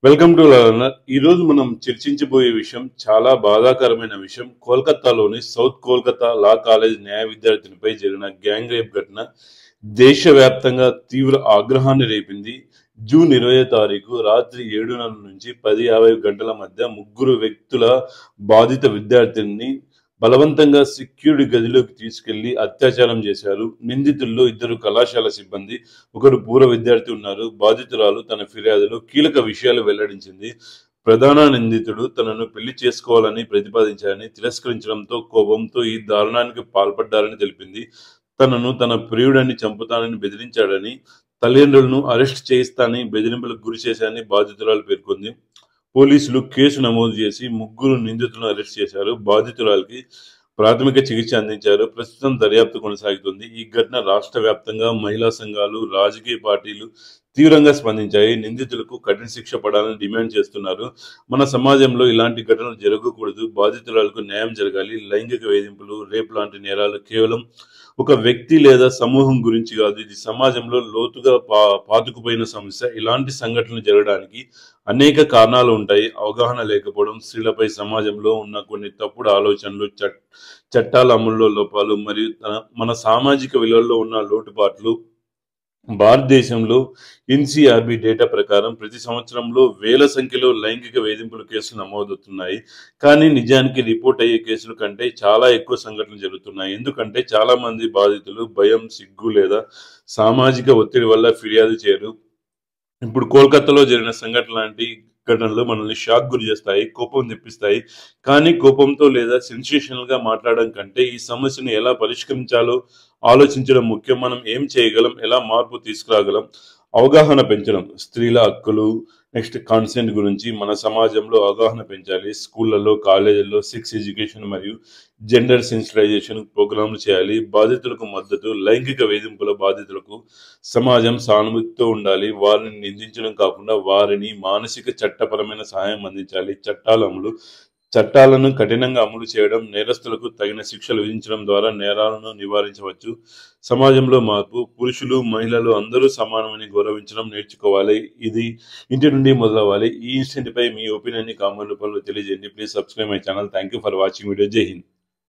Welcome to learner. ఈ రోజు మనం చర్చించబోయే విషయం చాలా బాధాకరమైన విషయం. కోల్కతాలోని సౌత్ కోల్కతా లా కాలేజ్ న్యాయ విద్యార్థినిపై జరిగిన గ్యాంగ్ రేప్ ఘటన దేశవ్యాప్తంగా తీవ్ర ఆగ్రహాన్ని రేపింది. జూన్ 20వ తారీఖు రాత్రి 7:30 నుంచి 10:50 గంటల మధ్య ముగ్గురు వ్యక్తుల బాధిత విద్యార్థిని బలవంతంగా సెక్యూరిటీ గదిలోకి తీసుకెళ్లి అత్యాచారం చేశారు. నిందితుల్లో ఇద్దరు కళాశాల సిబ్బంది, ఒకరు పూర్వ విద్యార్థి ఉన్నారు. బాధితురాలు తన ఫిర్యాదులో కీలక విషయాలు వెల్లడించింది. ప్రధాన నిందితుడు తనను పెళ్లి చేసుకోవాలని ప్రతిపాదించారని, తిరస్కరించడంతో కోపంతో ఈ దారుణానికి పాల్పడ్డారని తెలిపింది. తనను తన ప్రియుడిని చంపుతానని బెదిరించాడని, తల్లిదండ్రులను అరెస్ట్ చేయిస్తానని బెదిరింపులకు గురి చేశారని బాధితురాలు పేర్కొంది. పోలీసులు కేసు నమోదు చేసి ముగ్గురు నిందితులను అరెస్ట్ చేశారు. బాధితురాలికి ప్రాథమిక చికిత్స అందించారు. ప్రస్తుతం దర్యాప్తు కొనసాగుతుంది. ఈ ఘటన రాష్ట్ర వ్యాప్తంగా మహిళా సంఘాలు, రాజకీయ పార్టీలు తీవ్రంగా స్పందించాయి. నిందితులకు కఠిన శిక్ష పడాలని డిమాండ్ చేస్తున్నారు. మన సమాజంలో ఇలాంటి ఘటనలు జరగకూడదు. బాధితురాలకు న్యాయం జరగాలి. లైంగిక వేధింపులు, రేప్ లాంటి నేరాలు కేవలం ఒక వ్యక్తి లేదా సమూహం గురించి కాదు, ఇది సమాజంలో లోతుగా పాతుకుపోయిన సమస్య. ఇలాంటి సంఘటనలు జరగడానికి అనేక కారణాలు ఉంటాయి. అవగాహన లేకపోవడం, స్త్రీలపై సమాజంలో ఉన్న కొన్ని తప్పుడు ఆలోచనలు, చట్టాల అమల్లో లోపాలు మరియు మన సామాజిక విలువల్లో ఉన్న లోటుపాట్లు. భారతదేశంలో ఎన్సీఆర్బీ డేటా ప్రకారం ప్రతి సంవత్సరంలో వేల సంఖ్యలో లైంగిక వేధింపుల కేసులు నమోదవుతున్నాయి. కానీ నిజానికి రిపోర్ట్ అయ్యే కేసుల కంటే చాలా ఎక్కువ సంఘటనలు జరుగుతున్నాయి. ఎందుకంటే చాలా మంది బాధితులు భయం, సిగ్గు లేదా సామాజిక ఒత్తిడి వల్ల ఫిర్యాదు చేయరు. ఇప్పుడు కోల్కతాలో జరిగిన సంఘటన లాంటి ఘటనలు మనల్ని షాక్ గురి చేస్తాయి, కోపం తెప్పిస్తాయి. కానీ కోపంతో లేదా సెన్సేషనల్ గా మాట్లాడడం కంటే ఈ సమస్యను ఎలా పరిష్కరించాలో ఆలోచించడం ముఖ్యం. మనం ఏం చేయగలం, ఎలా మార్పు తీసుకురాగలం, అవగాహన పెంచడం, స్త్రీల హక్కులు, నెక్స్ట్ కాన్సెంట్ గురించి మన సమాజంలో అవగాహన పెంచాలి. స్కూళ్లలో, కాలేజీల్లో సెక్స్ ఎడ్యుకేషన్ మరియు జెండర్ సెన్సిటైజేషన్ ప్రోగ్రాంలు చేయాలి. బాధితులకు మద్దతు, లైంగిక వేధింపుల బాధితులకు సమాజం సానుభూతితో ఉండాలి. వారిని నిందించడం కాకుండా వారిని మానసిక చట్టపరమైన సహాయం అందించాలి. చట్టాలను కఠినంగా అమలు చేయడం, నేరస్తులకు తగిన శిక్షలు విధించడం ద్వారా నేరాలను నివారించవచ్చు. సమాజంలో మార్పు, పురుషులు, మహిళలు అందరూ సమానమని గౌరవించడం నేర్చుకోవాలి. ఇది ఇంటి నుండి మొదలవ్వాలి. ఈ ఇన్సిడెంట్ పై మీ ఒపీనియన్ ని కామెంట్ రూపంలో తెలియజేయండి. Please subscribe my channel. Thank you for watching video. జై హింద్.